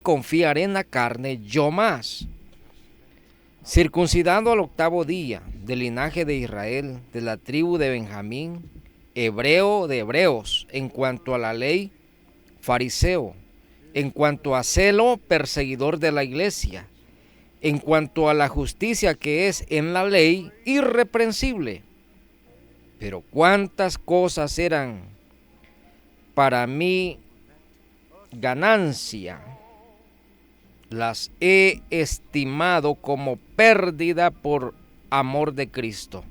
confiar en la carne, yo más. Circuncidado al 8º día, del linaje de Israel, de la tribu de Benjamín, hebreo de hebreos, en cuanto a la ley, fariseo, en cuanto a celo, perseguidor de la iglesia, en cuanto a la justicia que es en la ley, irreprensible. Pero cuántas cosas eran para mí ganancia, las he estimado como pérdida por amor de Cristo.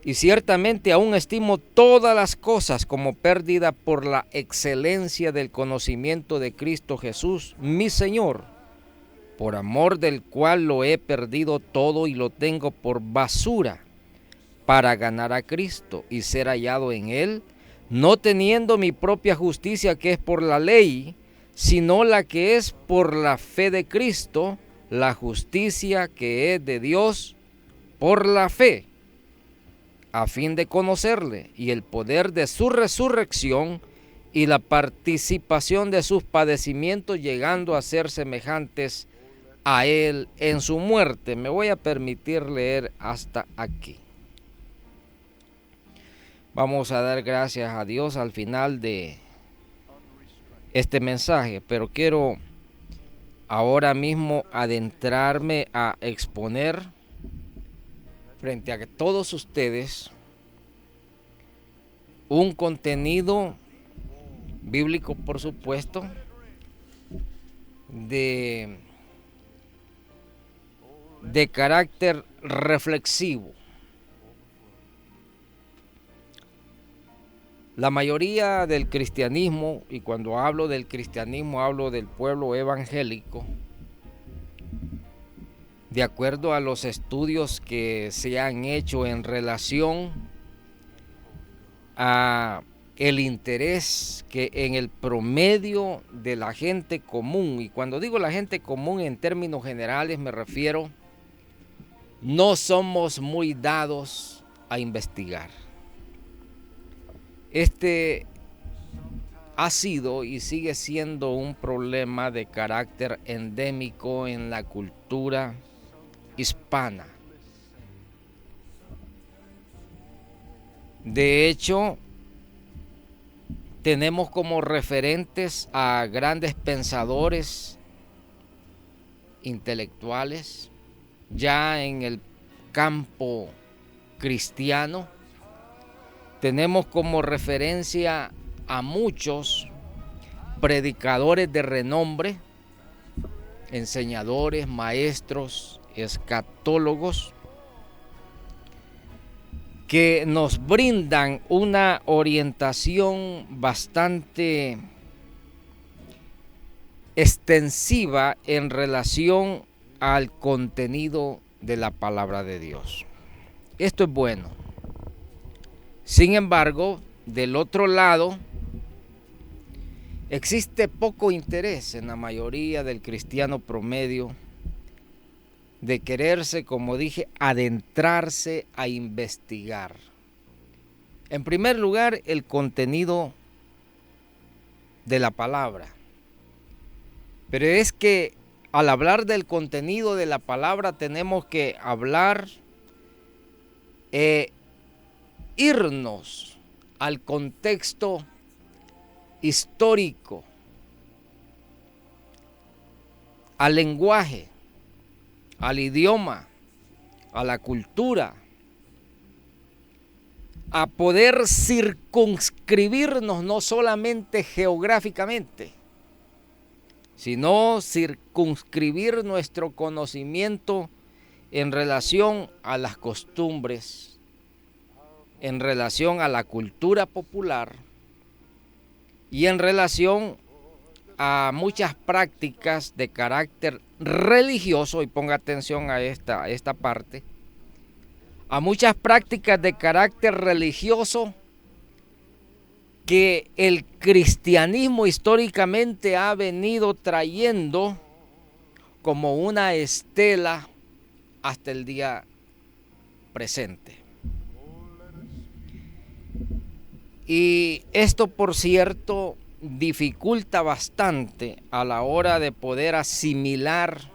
Y ciertamente aún estimo todas las cosas como pérdida por la excelencia del conocimiento de Cristo Jesús, mi Señor, por amor del cual lo he perdido todo y lo tengo por basura, para ganar a Cristo y ser hallado en Él, no teniendo mi propia justicia que es por la ley, sino la que es por la fe de Cristo, la justicia que es de Dios por la fe, a fin de conocerle y el poder de su resurrección y la participación de sus padecimientos, llegando a ser semejantes a Él en su muerte. Me voy a permitir leer hasta aquí. Vamos a dar gracias a Dios al final de este mensaje, pero quiero ahora mismo adentrarme a exponer frente a todos ustedes un contenido bíblico, por supuesto, de carácter reflexivo. La mayoría del cristianismo, y cuando hablo del cristianismo hablo del pueblo evangélico, de acuerdo a los estudios que se han hecho en relación a el interés que en el promedio de la gente común, y cuando digo la gente común en términos generales me refiero, no somos muy dados a investigar. Este ha sido y sigue siendo un problema de carácter endémico en la cultura hispana. De hecho, tenemos como referentes a grandes pensadores intelectuales ya en el campo cristiano. Tenemos como referencia a muchos predicadores de renombre, enseñadores, maestros, escatólogos, que nos brindan una orientación bastante extensiva en relación al contenido de la palabra de Dios. Esto es bueno. Sin embargo, del otro lado, existe poco interés en la mayoría del cristiano promedio de quererse, como dije, adentrarse a investigar. En primer lugar, el contenido de la palabra. Pero es que al hablar del contenido de la palabra tenemos que hablar irnos al contexto histórico, al lenguaje, al idioma, a la cultura, a poder circunscribirnos no solamente geográficamente, sino circunscribir nuestro conocimiento en relación a las costumbres, en relación a la cultura popular y en relación a muchas prácticas de carácter religioso, y ponga atención a esta parte, a muchas prácticas de carácter religioso que el cristianismo históricamente ha venido trayendo como una estela hasta el día presente. Y esto, por cierto, dificulta bastante a la hora de poder asimilar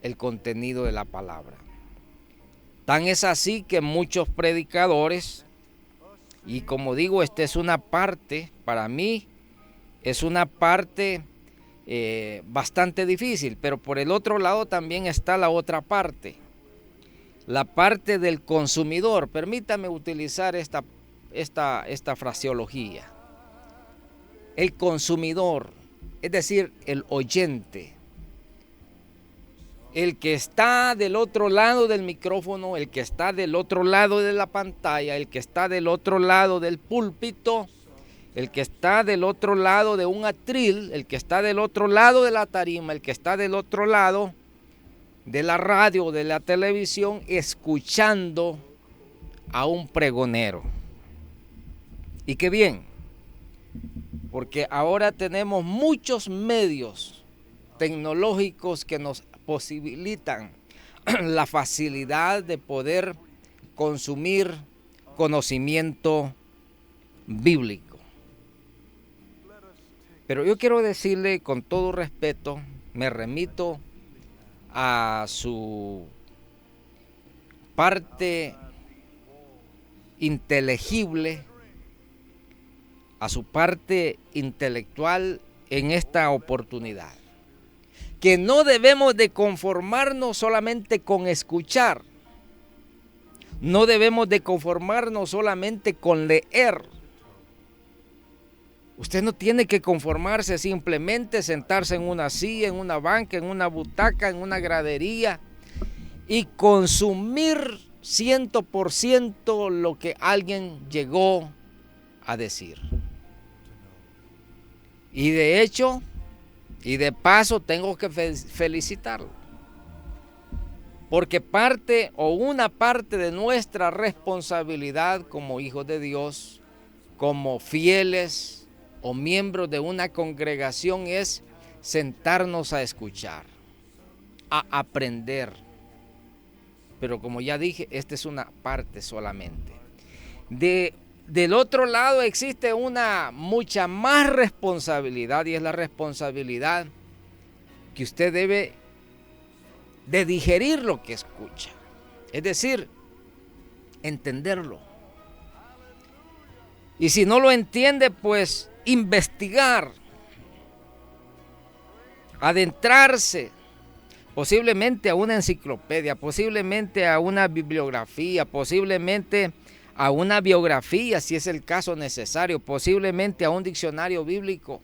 el contenido de la palabra. Tan es así que muchos predicadores, y como digo, esta es una parte, para mí, es una parte bastante difícil, pero por el otro lado también está la otra parte, la parte del consumidor. Permítame utilizar esta fraseología. El consumidor, es decir, el oyente, el que está del otro lado del micrófono, el que está del otro lado de la pantalla, el que está del otro lado del púlpito, el que está del otro lado de un atril, el que está del otro lado de la tarima, el que está del otro lado de la radio, de la televisión, escuchando a un pregonero. Y qué bien, porque ahora tenemos muchos medios tecnológicos que nos posibilitan la facilidad de poder consumir conocimiento bíblico. Pero yo quiero decirle con todo respeto, me remito a su parte inteligible, a su parte intelectual en esta oportunidad, que no debemos de conformarnos solamente con escuchar, no debemos de conformarnos solamente con leer. Usted no tiene que conformarse simplemente sentarse en una silla, en una banca, en una butaca, en una gradería y consumir 100% lo que alguien llegó a decir. Y de hecho, y de paso, tengo que felicitarlo, porque parte o una parte de nuestra responsabilidad como hijos de Dios, como fieles o miembros de una congregación, es sentarnos a escuchar, a aprender. Pero como ya dije, esta es una parte solamente. Del otro lado existe una mucha más responsabilidad, y es la responsabilidad que usted debe de digerir lo que escucha. Es decir, entenderlo. Y si no lo entiende, pues investigar, adentrarse, posiblemente a una enciclopedia, posiblemente a una bibliografía, posiblemente a una biografía, si es el caso necesario, posiblemente a un diccionario bíblico,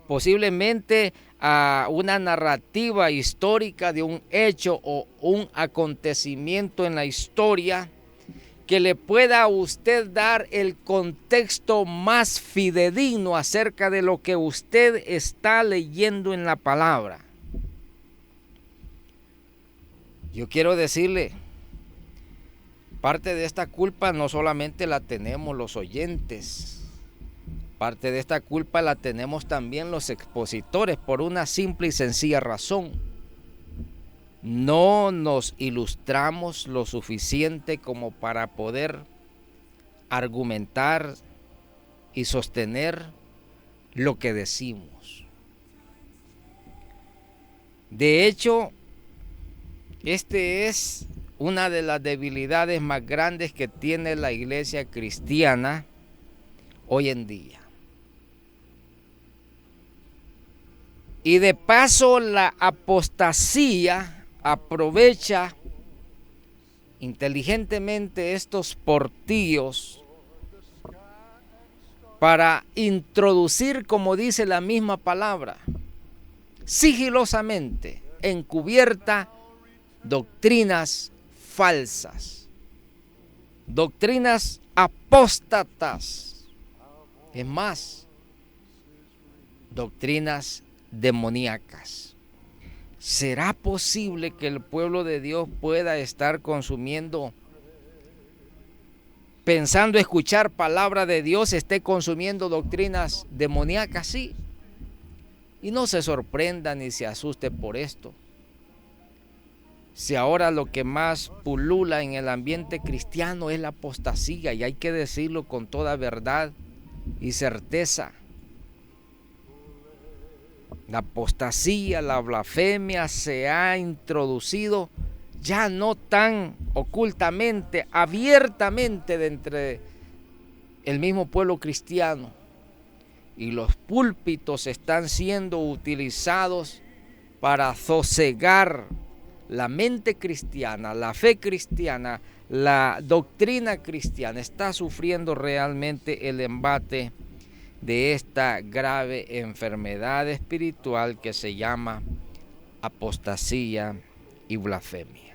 posiblemente a una narrativa histórica de un hecho o un acontecimiento en la historia que le pueda a usted dar el contexto más fidedigno acerca de lo que usted está leyendo en la palabra. Yo quiero decirle, parte de esta culpa no solamente la tenemos los oyentes, parte de esta culpa la tenemos también los expositores, por una simple y sencilla razón. No nos ilustramos lo suficiente como para poder argumentar y sostener lo que decimos. De hecho, este es una de las debilidades más grandes que tiene la iglesia cristiana hoy en día. Y de paso, la apostasía aprovecha inteligentemente estos portillos para introducir, como dice la misma palabra, sigilosamente, encubierta, doctrinas falsas, doctrinas apóstatas, es más, doctrinas demoníacas. ¿Será posible que el pueblo de Dios pueda estar consumiendo, pensando escuchar palabra de Dios, esté consumiendo doctrinas demoníacas? Sí. Y no se sorprenda ni se asuste por esto. Si ahora lo que más pulula en el ambiente cristiano es la apostasía, y hay que decirlo con toda verdad, y certeza. La apostasía, la blasfemia se ha introducido ya no tan ocultamente, abiertamente de entre el mismo pueblo cristiano. Y los púlpitos están siendo utilizados para sosegar la mente cristiana, la fe cristiana, la doctrina cristiana. Está sufriendo realmente el embate de esta grave enfermedad espiritual que se llama apostasía y blasfemia.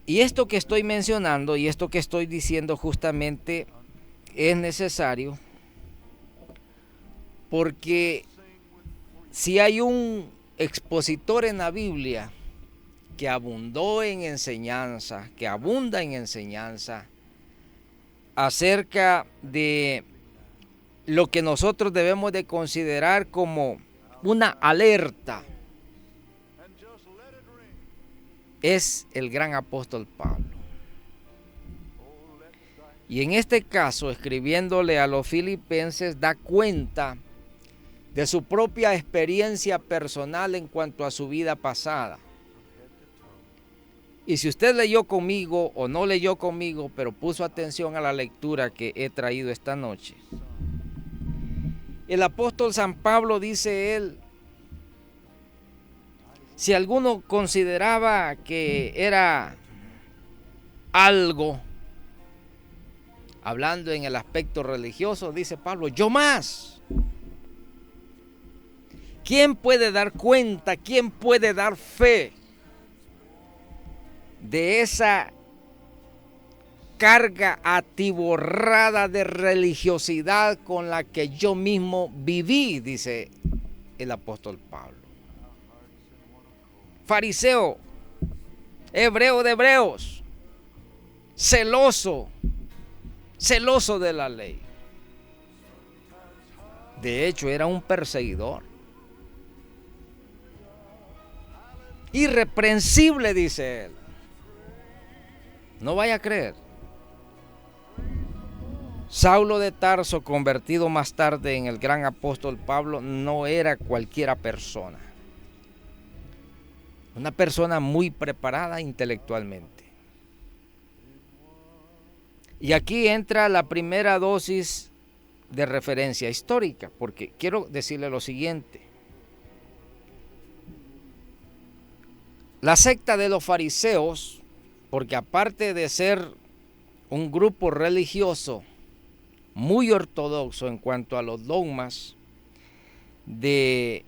Y esto que estoy mencionando y esto que estoy diciendo justamente es necesario porque si hay un expositor en la Biblia que abundó en enseñanza, que abunda en enseñanza acerca de lo que nosotros debemos de considerar como una alerta, es el gran apóstol Pablo. Y en este caso, escribiéndole a los filipenses, da cuenta de su propia experiencia personal en cuanto a su vida pasada. Y si usted leyó conmigo o no leyó conmigo, pero puso atención a la lectura que he traído esta noche, el apóstol San Pablo dice él, si alguno consideraba que era algo, hablando en el aspecto religioso, dice Pablo, yo más. ¿Quién puede dar cuenta? ¿Quién puede dar fe de esa carga atiborrada de religiosidad con la que yo mismo viví? Dice el apóstol Pablo. Fariseo, hebreo de hebreos, celoso de la ley. De hecho, era un perseguidor. Irreprensible, dice él. No vaya a creer. Saulo de Tarso, convertido más tarde en el gran apóstol Pablo, no era cualquiera persona. Una persona muy preparada intelectualmente. Y aquí entra la primera dosis de referencia histórica, porque quiero decirle lo siguiente. La secta de los fariseos, porque aparte de ser un grupo religioso muy ortodoxo en cuanto a los dogmas de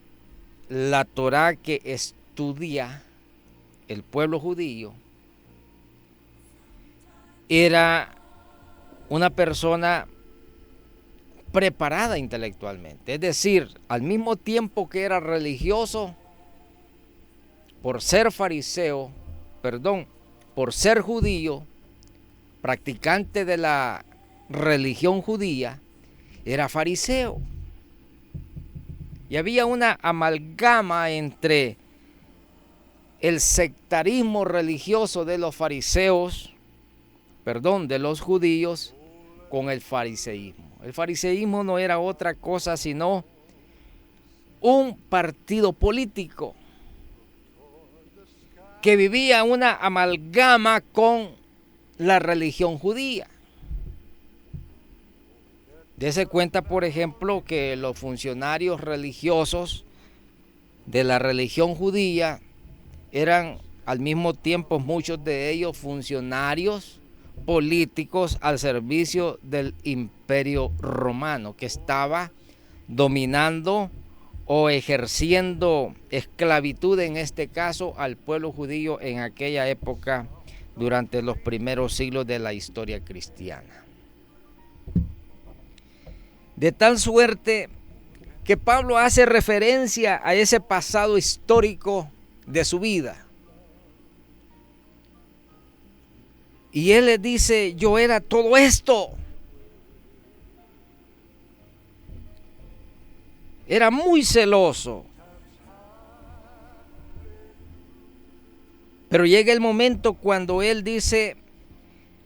la Torá que estudia el pueblo judío, era una persona preparada intelectualmente. Es decir, al mismo tiempo que era religioso, por ser por ser judío, practicante de la religión judía, era fariseo. Y había una amalgama entre el sectarismo religioso de los fariseos, de los judíos, con el fariseísmo. El fariseísmo no era otra cosa sino un partido político que vivía una amalgama con la religión judía. Dese cuenta, por ejemplo, que los funcionarios religiosos de la religión judía eran al mismo tiempo muchos de ellos funcionarios políticos al servicio del Imperio Romano, que estaba dominando o ejerciendo esclavitud, en este caso, al pueblo judío en aquella época durante los primeros siglos de la historia cristiana. De tal suerte que Pablo hace referencia a ese pasado histórico de su vida. Y él le dice, yo era todo esto. Era muy celoso. Pero llega el momento cuando él dice,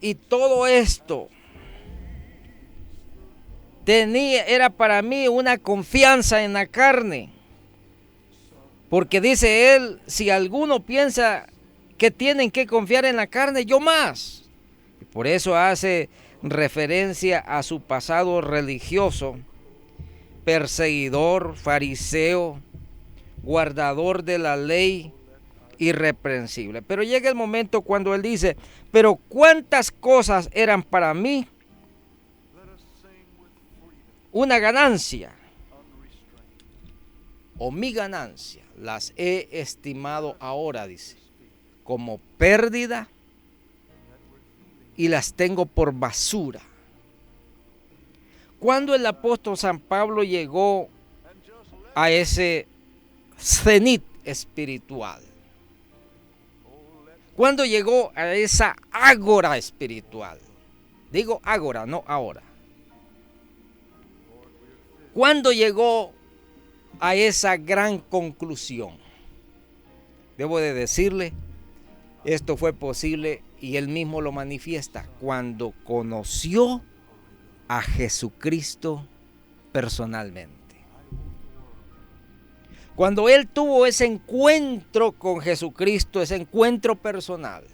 y todo esto era para mí una confianza en la carne. Porque dice él, si alguno piensa que tienen que confiar en la carne, yo más. Por eso hace referencia a su pasado religioso, perseguidor, fariseo, guardador de la ley, irreprensible. Pero llega el momento cuando él dice, pero cuántas cosas eran para mí una ganancia, o mi ganancia, las he estimado ahora, dice, como pérdida, y las tengo por basura. Cuando el apóstol San Pablo llegó a ese cenit espiritual, cuando llegó a esa ágora espiritual, digo ágora, no ahora, cuando llegó a esa gran conclusión, debo de decirle, esto fue posible y él mismo lo manifiesta cuando conoció a Jesucristo personalmente. Cuando él tuvo ese encuentro con Jesucristo, ese encuentro personal,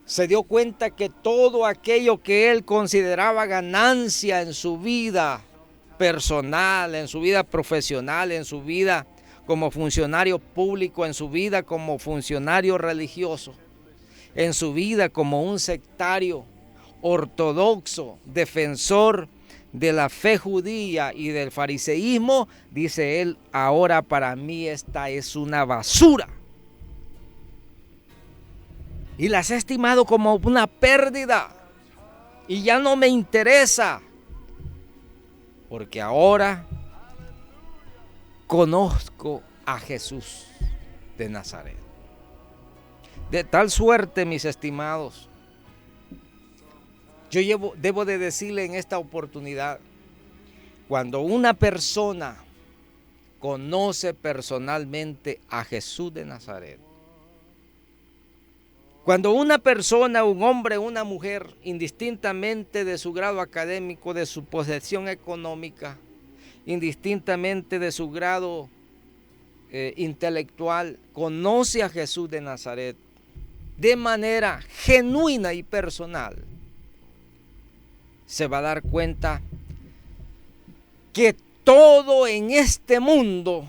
se dio cuenta que todo aquello que él consideraba ganancia en su vida personal, en su vida profesional, en su vida como funcionario público, en su vida como funcionario religioso, en su vida como un sectario ortodoxo, defensor de la fe judía y del fariseísmo, dice él, ahora para mí esta es una basura. Y las he estimado como una pérdida. Y ya no me interesa. Porque ahora conozco a Jesús de Nazaret. De tal suerte, mis estimados, debo de decirle en esta oportunidad, cuando una persona conoce personalmente a Jesús de Nazaret, cuando una persona, un hombre, una mujer, indistintamente de su grado académico, de su posición económica, indistintamente de su grado intelectual, conoce a Jesús de Nazaret de manera genuina y personal, se va a dar cuenta que todo en este mundo,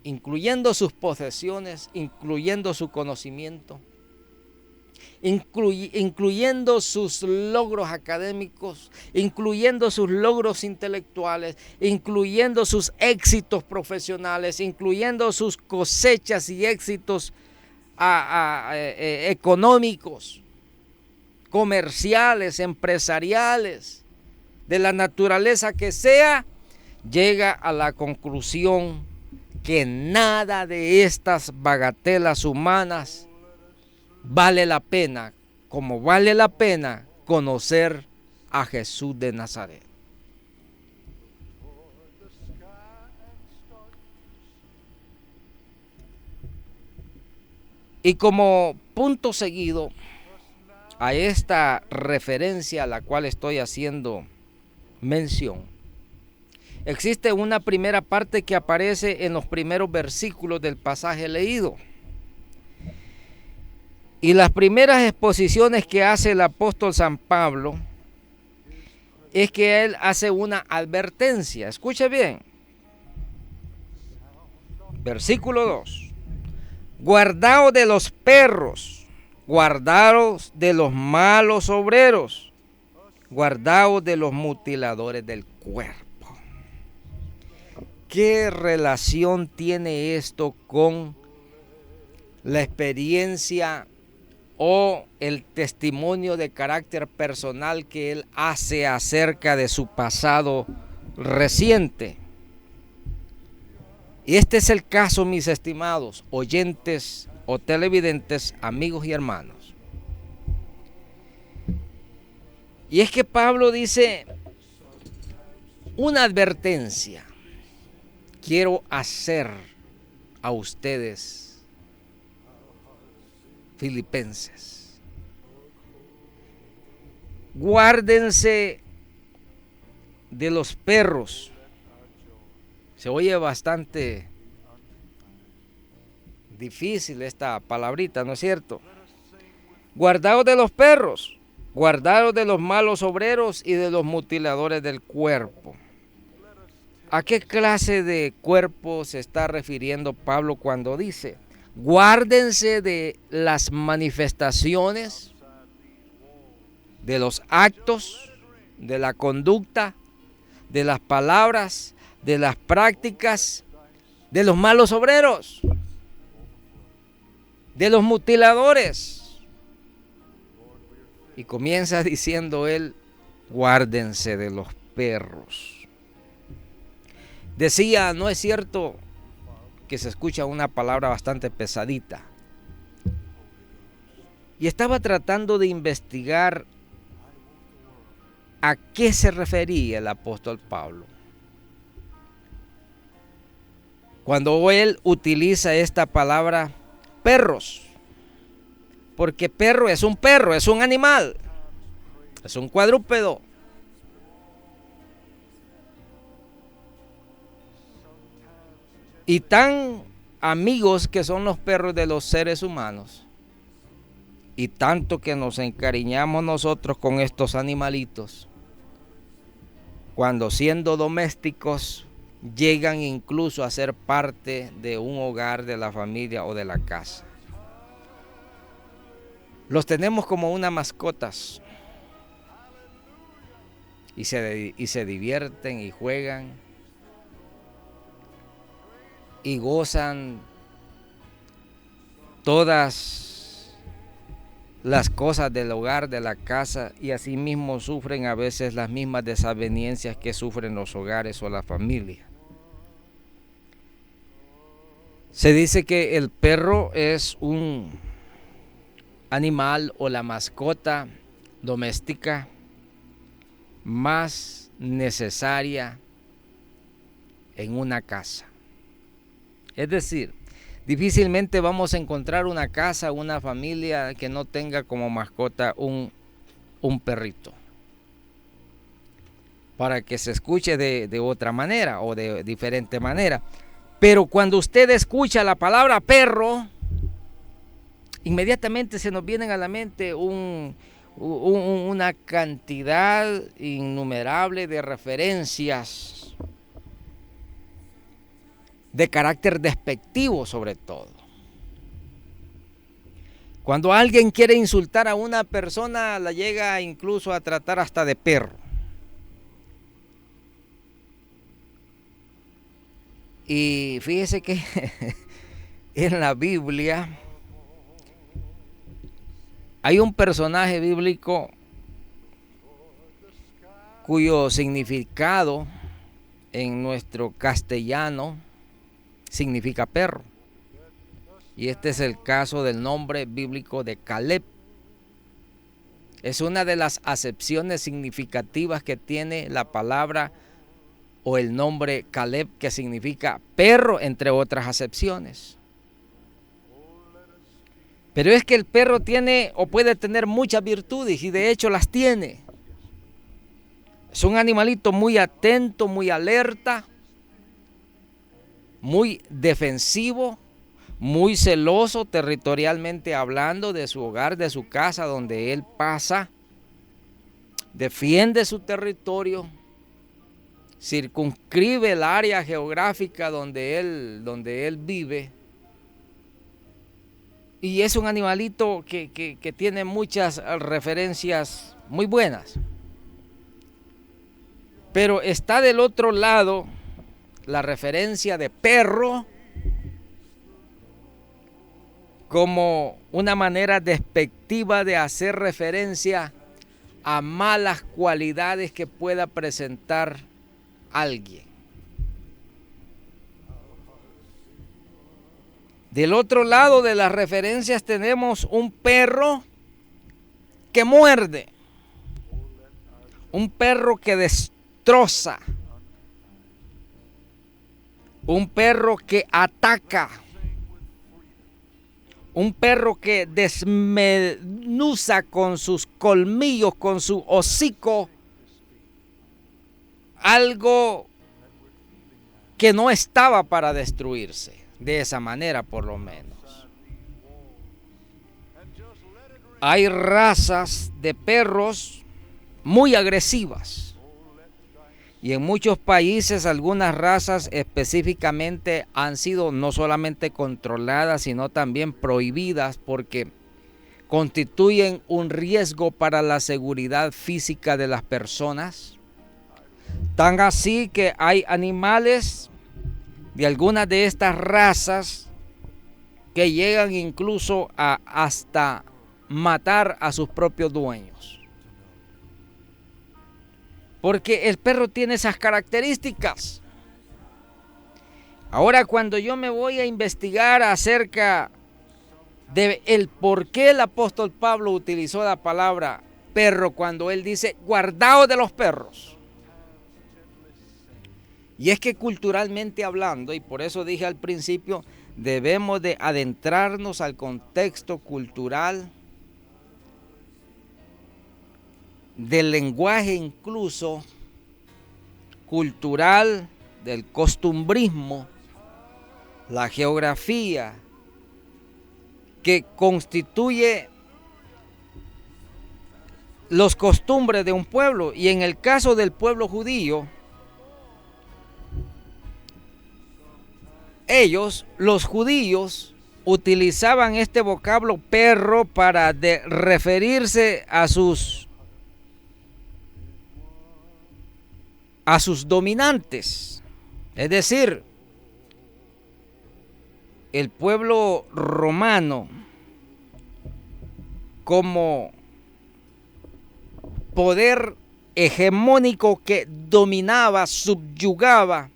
incluyendo sus posesiones, incluyendo su conocimiento, incluyendo sus logros académicos, incluyendo sus logros intelectuales, incluyendo sus éxitos profesionales, incluyendo sus cosechas y éxitos económicos, comerciales, empresariales, de la naturaleza que sea, llega a la conclusión que nada de estas bagatelas humanas vale la pena, como vale la pena conocer a Jesús de Nazaret. Y como punto seguido a esta referencia a la cual estoy haciendo mención, existe una primera parte que aparece en los primeros versículos del pasaje leído. Y las primeras exposiciones que hace el apóstol San Pablo es que él hace una advertencia. Escuche bien. Versículo 2. Guardaos de los perros, guardaos de los malos obreros, guardaos de los mutiladores del cuerpo. ¿Qué relación tiene esto con la experiencia o el testimonio de carácter personal que él hace acerca de su pasado reciente? Y este es el caso, mis estimados oyentes o televidentes, amigos y hermanos. Y es que Pablo dice una advertencia. Quiero hacer a ustedes, filipenses, guárdense de los perros. Se oye bastante difícil esta palabrita, ¿no es cierto? Guardaos de los perros, guardaos de los malos obreros y de los mutiladores del cuerpo. ¿A qué clase de cuerpo se está refiriendo Pablo cuando dice: guárdense de las manifestaciones, de los actos, de la conducta, de las palabras, de las prácticas, de los malos obreros, de los mutiladores? Y comienza diciendo él: guárdense de los perros. Decía, ¿no es cierto que se escucha una palabra bastante pesadita? Y estaba tratando de investigar a qué se refería el apóstol Pablo cuando él utiliza esta palabra perros. Porque perro, es un animal, es un cuadrúpedo. Y tan amigos que son los perros de los seres humanos, y tanto que nos encariñamos nosotros con estos animalitos, cuando siendo domésticos llegan incluso a ser parte de un hogar, de la familia o de la casa. Los tenemos como unas mascotas y se divierten y juegan y gozan todas las cosas del hogar, de la casa, y asimismo sufren a veces las mismas desavenencias que sufren los hogares o la familia. Se dice que el perro es un animal o la mascota doméstica más necesaria en una casa. Es decir, difícilmente vamos a encontrar una casa, una familia que no tenga como mascota un perrito. Para que se escuche de otra manera o de diferente manera. Pero cuando usted escucha la palabra perro, inmediatamente se nos vienen a la mente una cantidad innumerable de referencias de carácter despectivo, sobre todo. Cuando alguien quiere insultar a una persona, la llega incluso a tratar hasta de perro. Y fíjese que en la Biblia hay un personaje bíblico cuyo significado en nuestro castellano significa perro. Y este es el caso del nombre bíblico de Caleb. Es una de las acepciones significativas que tiene la palabra o el nombre Caleb, que significa perro, entre otras acepciones. Pero es que el perro tiene o puede tener muchas virtudes, y de hecho las tiene. Es un animalito muy atento, muy alerta, muy defensivo, muy celoso territorialmente hablando de su hogar, de su casa donde él pasa. Defiende su territorio, circunscribe el área geográfica donde él vive. Y es un animalito que tiene muchas referencias muy buenas. Pero está del otro lado la referencia de perro como una manera despectiva de hacer referencia a malas cualidades que pueda presentar alguien. Del otro lado de las referencias tenemos un perro que muerde, un perro que destroza, un perro que ataca, un perro que desmenuza con sus colmillos, con su hocico, algo que no estaba para destruirse, de esa manera por lo menos. Hay razas de perros muy agresivas y en muchos países algunas razas específicamente han sido no solamente controladas sino también prohibidas porque constituyen un riesgo para la seguridad física de las personas. Tan así que hay animales de algunas de estas razas que llegan incluso a hasta matar a sus propios dueños. Porque el perro tiene esas características. Ahora, cuando yo me voy a investigar acerca de el por qué el apóstol Pablo utilizó la palabra perro cuando él dice guardaos de los perros. Y es que culturalmente hablando, y por eso dije al principio, debemos de adentrarnos al contexto cultural del lenguaje, incluso cultural, del costumbrismo, la geografía que constituye los costumbres de un pueblo. Y en el caso del pueblo judío, los judíos, utilizaban este vocablo perro para referirse a sus dominantes. Es decir, el pueblo romano, como poder hegemónico que dominaba, subyugaba,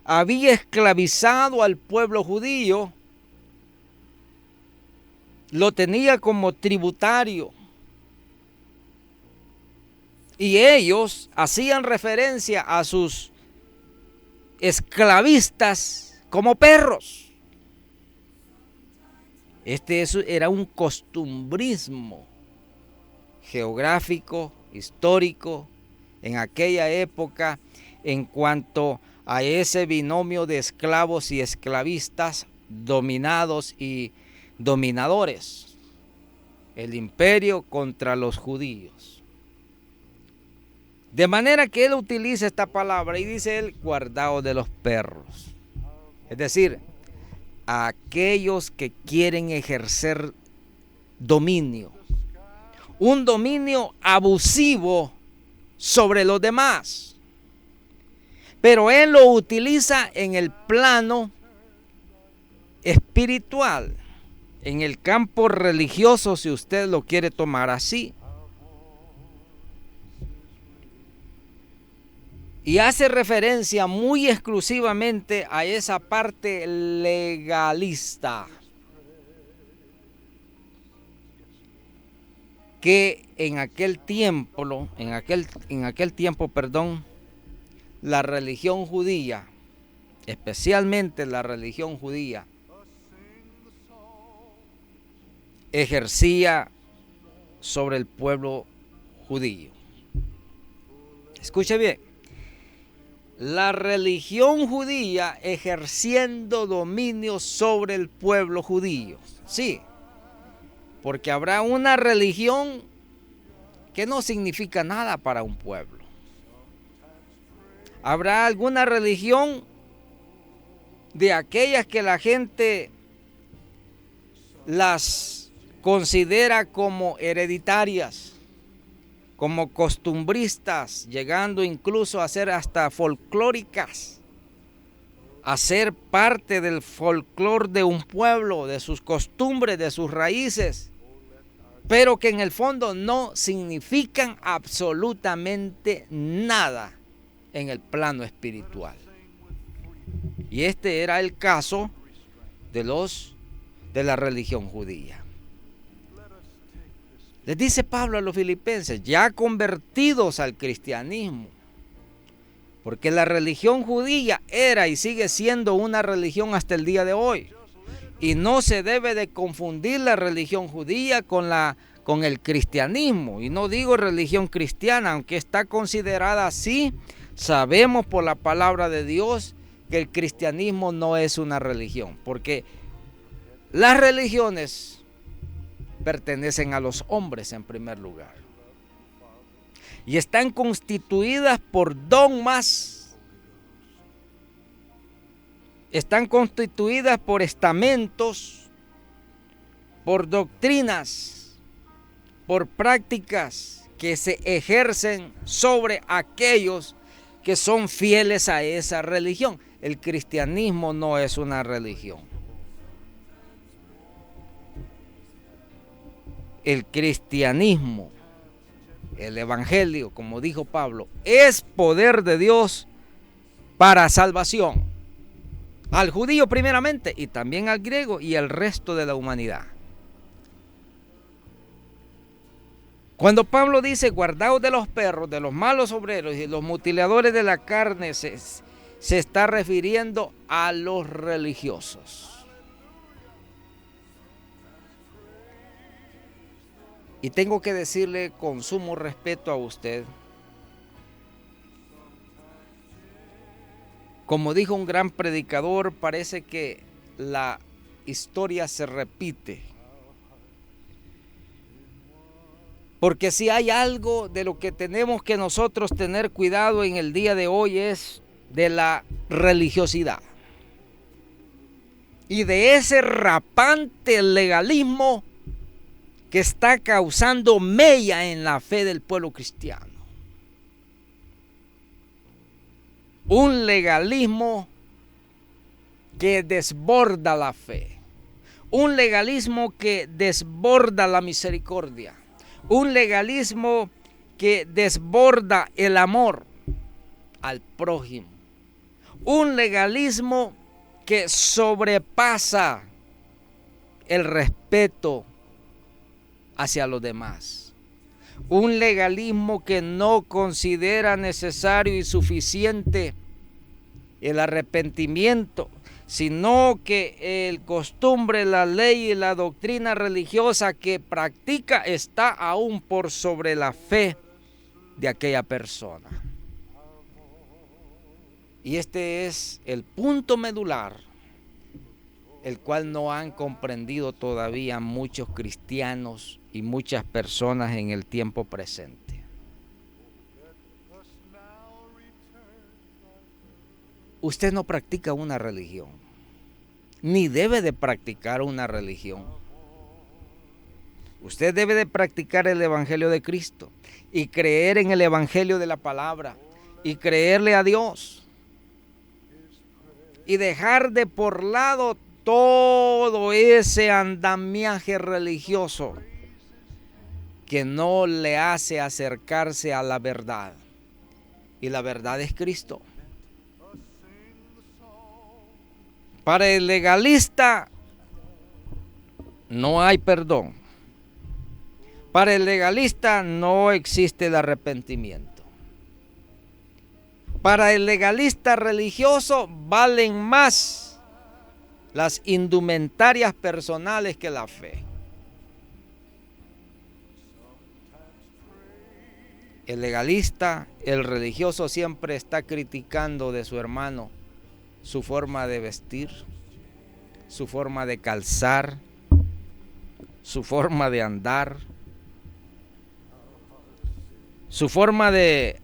había esclavizado al pueblo judío, lo tenía como tributario. Y ellos hacían referencia a sus esclavistas como perros. Eso era un costumbrismo geográfico, histórico, en aquella época, en cuanto a ese binomio de esclavos y esclavistas, dominados y dominadores. El imperio contra los judíos. De manera que él utiliza esta palabra y dice él, guardaos de los perros. Es decir, a aquellos que quieren ejercer dominio. Un dominio abusivo sobre los demás. Pero él lo utiliza en el plano espiritual, en el campo religioso, si usted lo quiere tomar así. Y hace referencia muy exclusivamente a esa parte legalista que en aquel tiempo, la religión judía, especialmente la religión judía, ejercía sobre el pueblo judío. Escuche bien. La religión judía ejerciendo dominio sobre el pueblo judío. Sí, porque habrá una religión que no significa nada para un pueblo. Habrá alguna religión de aquellas que la gente las considera como hereditarias, como costumbristas, llegando incluso a ser hasta folclóricas, a ser parte del folclor de un pueblo, de sus costumbres, de sus raíces, pero que en el fondo no significan absolutamente nada en el plano espiritual. Y este era el caso de la religión judía. Les dice Pablo a los filipenses, ya convertidos al cristianismo, porque la religión judía era y sigue siendo una religión hasta el día de hoy. Y no se debe de confundir la religión judía con el cristianismo. Y no digo religión cristiana, aunque está considerada así, sabemos por la palabra de Dios que el cristianismo no es una religión, porque las religiones pertenecen a los hombres en primer lugar y están constituidas por dogmas, están constituidas por estamentos, por doctrinas, por prácticas que se ejercen sobre aquellos que son fieles a esa religión. El cristianismo no es una religión. El cristianismo, el evangelio, como dijo Pablo, es poder de Dios para salvación. Al judío primeramente y también al griego y al resto de la humanidad. Cuando Pablo dice, guardaos de los perros, de los malos obreros y los mutiladores de la carne, se está refiriendo a los religiosos. Y tengo que decirle con sumo respeto a usted, como dijo un gran predicador, parece que la historia se repite. Porque si hay algo de lo que tenemos que nosotros tener cuidado en el día de hoy es de la religiosidad. Y de ese rapante legalismo que está causando mella en la fe del pueblo cristiano. Un legalismo que desborda la fe. Un legalismo que desborda la misericordia. Un legalismo que desborda el amor al prójimo. Un legalismo que sobrepasa el respeto hacia los demás. Un legalismo que no considera necesario y suficiente el arrepentimiento, sino que el costumbre, la ley y la doctrina religiosa que practica está aún por sobre la fe de aquella persona. Y este es el punto medular, el cual no han comprendido todavía muchos cristianos y muchas personas en el tiempo presente. Usted no practica una religión, ni debe de practicar una religión. Usted debe de practicar el evangelio de Cristo y creer en el evangelio de la palabra y creerle a Dios y dejar de por lado todo ese andamiaje religioso que no le hace acercarse a la verdad. Y la verdad es Cristo. Para el legalista no hay perdón. Para el legalista no existe el arrepentimiento. Para el legalista religioso valen más las indumentarias personales que la fe. El legalista, el religioso siempre está criticando de su hermano su forma de vestir, su forma de calzar, su forma de andar, su forma de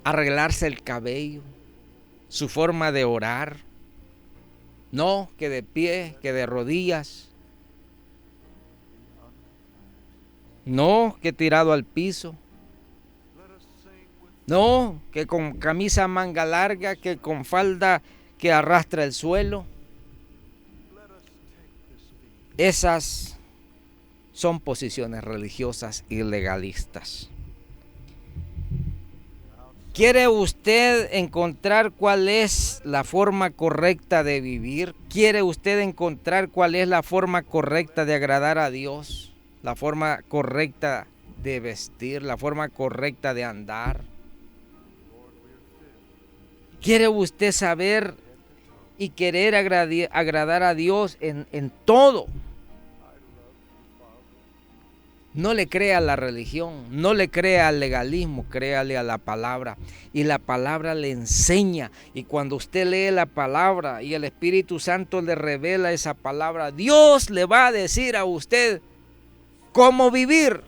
arreglarse el cabello, su forma de orar. No, que de pie, que de rodillas. No, que tirado al piso. No, que con camisa manga larga, que con falda que arrastra el suelo. Esas son posiciones religiosas y legalistas. ¿Quiere usted encontrar cuál es la forma correcta de vivir? ¿Quiere usted encontrar cuál es la forma correcta de agradar a Dios? ¿La forma correcta de vestir? ¿La forma correcta de andar? ¿Quiere usted saber y querer agradar a Dios en todo? No le crea a la religión, no le crea al legalismo, créale a la palabra. Y la palabra le enseña. Y cuando usted lee la palabra y el Espíritu Santo le revela esa palabra, Dios le va a decir a usted cómo vivir,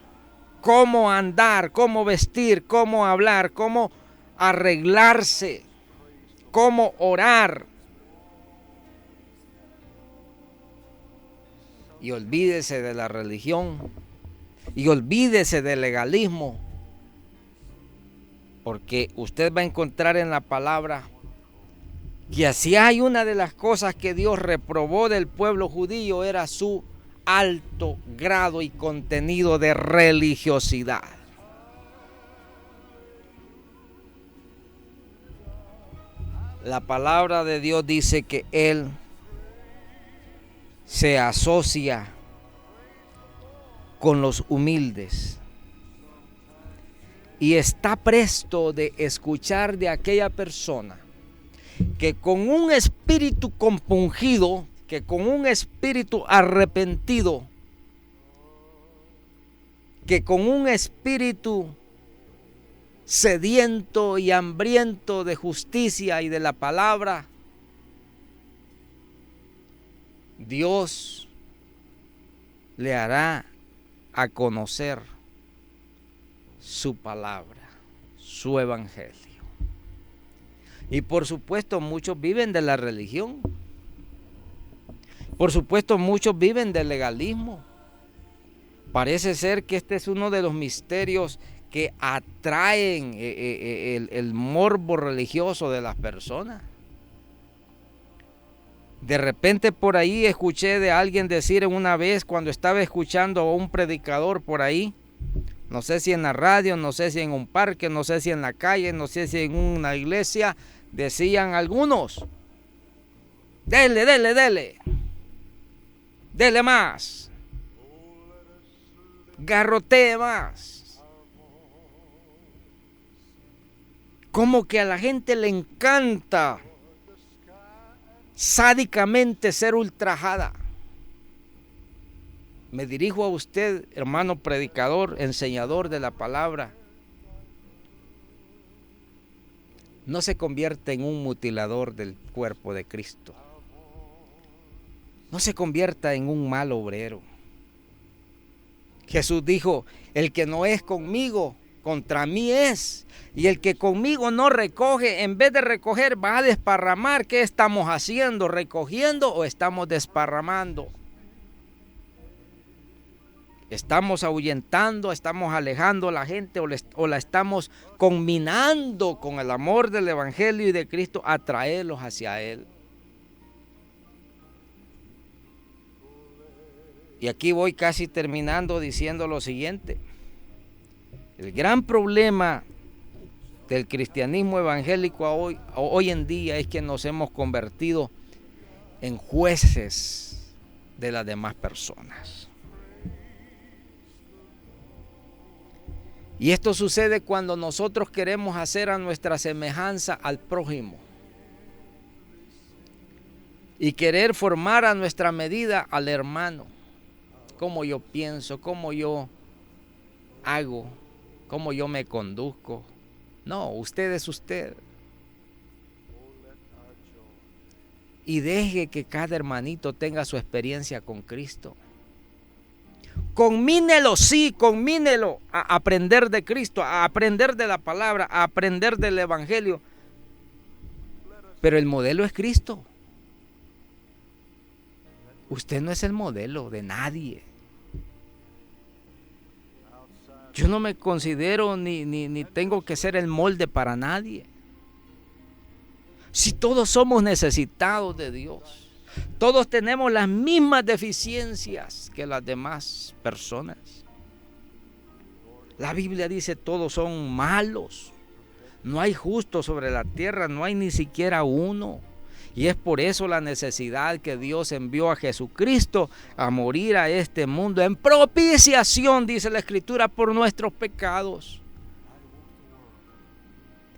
cómo andar, cómo vestir, cómo hablar, cómo arreglarse, cómo orar. Y olvídese de la religión. Y olvídese del legalismo, porque usted va a encontrar en la palabra que así hay una de las cosas que Dios reprobó del pueblo judío, era su alto grado y contenido de religiosidad. La palabra de Dios dice que Él se asocia con los humildes y está presto de escuchar de aquella persona que con un espíritu compungido, que con un espíritu arrepentido, que con un espíritu sediento y hambriento de justicia y de la palabra, Dios le hará a conocer su palabra, su evangelio. Y por supuesto muchos viven de la religión. Por supuesto muchos viven del legalismo. Parece ser que este es uno de los misterios que atraen el morbo religioso de las personas. De repente por ahí escuché de alguien decir una vez, cuando estaba escuchando a un predicador por ahí, no sé si en la radio, no sé si en un parque, no sé si en la calle, no sé si en una iglesia, decían algunos: dele, dele, dele, dele más, garrotee más. Como que a la gente le encanta sádicamente ser ultrajada. Me dirijo a usted, hermano predicador, enseñador de la palabra. No se convierta en un mutilador del cuerpo de Cristo. No se convierta en un mal obrero. Jesús dijo: el que no es conmigo, contra mí es. Y el que conmigo no recoge, en vez de recoger, va a desparramar. ¿Qué estamos haciendo? ¿Recogiendo o estamos desparramando? ¿Estamos ahuyentando, estamos alejando a la gente o la estamos combinando con el amor del Evangelio y de Cristo a traerlos hacia Él? Y aquí voy casi terminando diciendo lo siguiente. El gran problema del cristianismo evangélico hoy en día es que nos hemos convertido en jueces de las demás personas. Y esto sucede cuando nosotros queremos hacer a nuestra semejanza al prójimo y querer formar a nuestra medida al hermano. Cómo yo pienso, cómo yo hago, cómo yo me conduzco. No, usted es usted. Y deje que cada hermanito tenga su experiencia con Cristo. Conmínelo, sí, conmínelo a aprender de Cristo, a aprender de la palabra, a aprender del Evangelio. Pero el modelo es Cristo. Usted no es el modelo de nadie. Yo no me considero ni tengo que ser el molde para nadie. Si todos somos necesitados de Dios, todos tenemos las mismas deficiencias que las demás personas. La Biblia dice: todos son malos. No hay justo sobre la tierra, no hay ni siquiera uno. Y es por eso la necesidad que Dios envió a Jesucristo a morir a este mundo en propiciación, dice la Escritura, por nuestros pecados.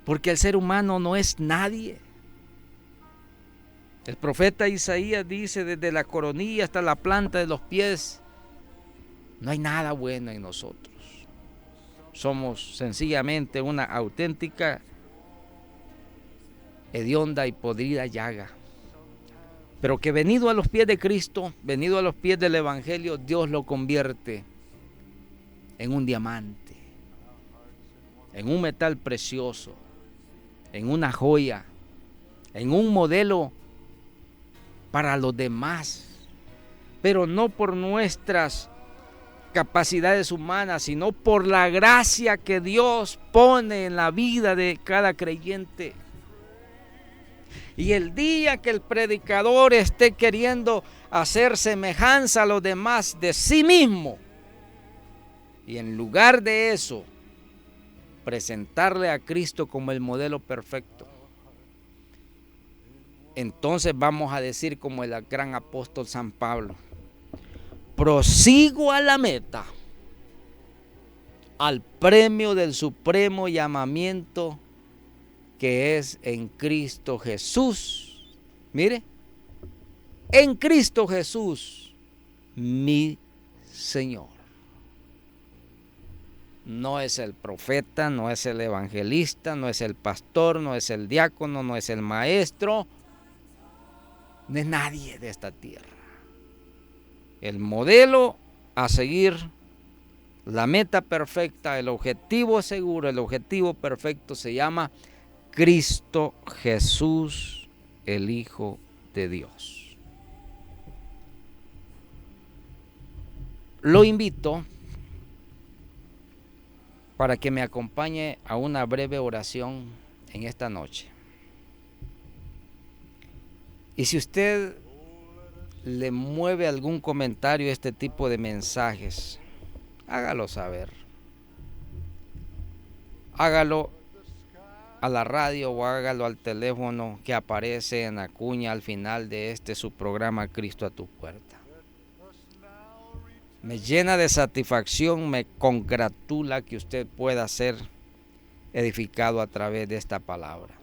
Porque el ser humano no es nadie. El profeta Isaías dice: desde la coronilla hasta la planta de los pies, No hay nada bueno en nosotros. Somos sencillamente una auténtica, hedionda y podrida llaga. Pero que venido a los pies de Cristo, venido a los pies del Evangelio, Dios lo convierte en un diamante, en un metal precioso, en una joya, en un modelo para los demás, pero no por nuestras capacidades humanas, sino por la gracia que Dios pone en la vida de cada creyente. Y el día que el predicador esté queriendo hacer semejanza a los demás de sí mismo, y en lugar de eso, presentarle a Cristo como el modelo perfecto, entonces vamos a decir como el gran apóstol San Pablo: prosigo a la meta, al premio del supremo llamamiento que es en Cristo Jesús. Mire, en Cristo Jesús, mi Señor. No es el profeta, no es el evangelista, no es el pastor, no es el diácono, no es el maestro, no es nadie de esta tierra. El modelo a seguir, la meta perfecta, el objetivo seguro, el objetivo perfecto se llama Cristo Jesús, el Hijo de Dios. Lo invito para que me acompañe a una breve oración en esta noche. Y si usted le mueve algún comentario a este tipo de mensajes, hágalo saber. Hágalo a la radio o hágalo al teléfono que aparece en la cuña al final de su programa Cristo a tu puerta. Me llena de satisfacción, me congratula que usted pueda ser edificado a través de esta palabra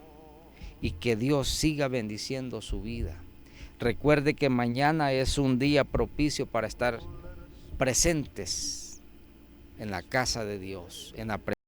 y que Dios siga bendiciendo su vida. Recuerde que mañana es un día propicio para estar presentes en la casa de Dios, en la